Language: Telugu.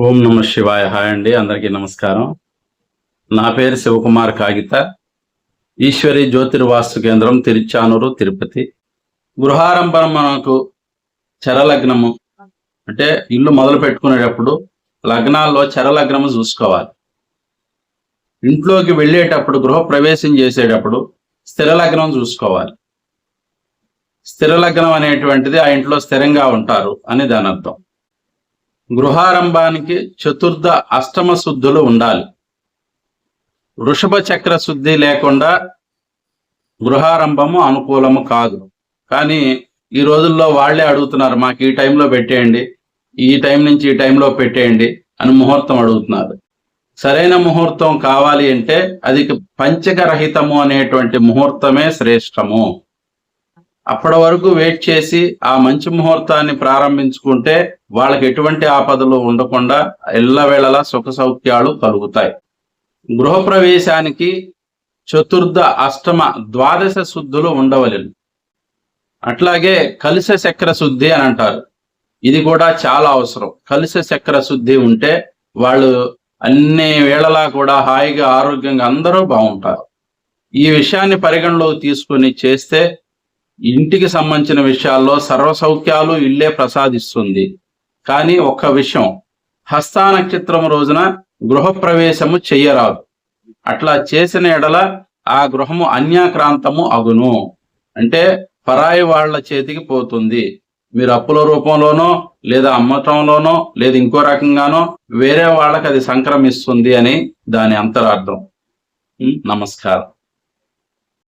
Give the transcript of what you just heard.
ఓం నమ శివాయ. హాయ్ అండి, అందరికీ నమస్కారం. నా పేరు శివకుమార్ కాగిత. ఈశ్వరి జ్యోతిర్వాస్తు కేంద్రం, తిరుచానూరు, తిరుపతి. గృహారంభం మనకు చరలగ్నము అంటే ఇల్లు మొదలు పెట్టుకునేటప్పుడు లగ్నాల్లో చరలగ్నము చూసుకోవాలి. ఇంట్లోకి వెళ్ళేటప్పుడు గృహప్రవేశం చేసేటప్పుడు స్థిర లగ్నం చూసుకోవాలి. స్థిర లగ్నం అనేటువంటిది ఆ ఇంట్లో స్థిరంగా ఉంటారు అని దాని అర్థం. గృహారంభానికి చతుర్థ అష్టమ శుద్ధులు ఉండాలి. వృషభ చక్ర శుద్ధి లేకుండా గృహారంభము అనుకూలము కాదు. కానీ ఈ రోజుల్లో వాళ్లే అడుగుతున్నారు, మాకు ఈ టైంలో పెట్టేయండి, ఈ టైం నుంచి ఈ టైంలో పెట్టేయండి అని ముహూర్తం అడుగుతున్నారు. సరైన ముహూర్తం కావాలి అంటే అది పంచకరహితము అనేటువంటి ముహూర్తమే శ్రేష్టము. అప్పటి వరకు వెయిట్ చేసి ఆ మంచి ముహూర్తాన్ని ప్రారంభించుకుంటే వాళ్ళకి ఎటువంటి ఆపదలు ఉండకుండా ఎల్లవేళలా సుఖ సౌఖ్యాలు కలుగుతాయి. గృహప్రవేశానికి చతుర్థ అష్టమ ద్వాదశ శుద్ధులు ఉండవలెను. అట్లాగే కలశ చక్ర శుద్ధి అని అంటారు. ఇది కూడా చాలా అవసరం. కలశ చక్ర శుద్ధి ఉంటే వాళ్ళు అన్ని వేళలా కూడా హాయిగా ఆరోగ్యంగా అందరూ బాగుంటారు. ఈ విషయాన్ని పరిగణలోకి తీసుకుని చేస్తే ఇంటికి సంబంధించిన విషయాల్లో సర్వసౌఖ్యాలు ఇల్లే ప్రసాదిస్తుంది. కానీ ఒక్క విషయం, హస్తా నక్షత్రం రోజున గృహప్రవేశము చెయ్యరాదు. అట్లా చేసిన ఎడల ఆ గృహము అన్యాక్రాంతము అగును, అంటే పరాయి వాళ్ల చేతికి పోతుంది. మీరు అప్పుల రూపంలోనో లేదా అమ్మటంలోనో లేదా ఇంకో రకంగానో వేరే వాళ్ళకి అది సంక్రమిస్తుంది అని దాని అంతరార్థం. నమస్కారం.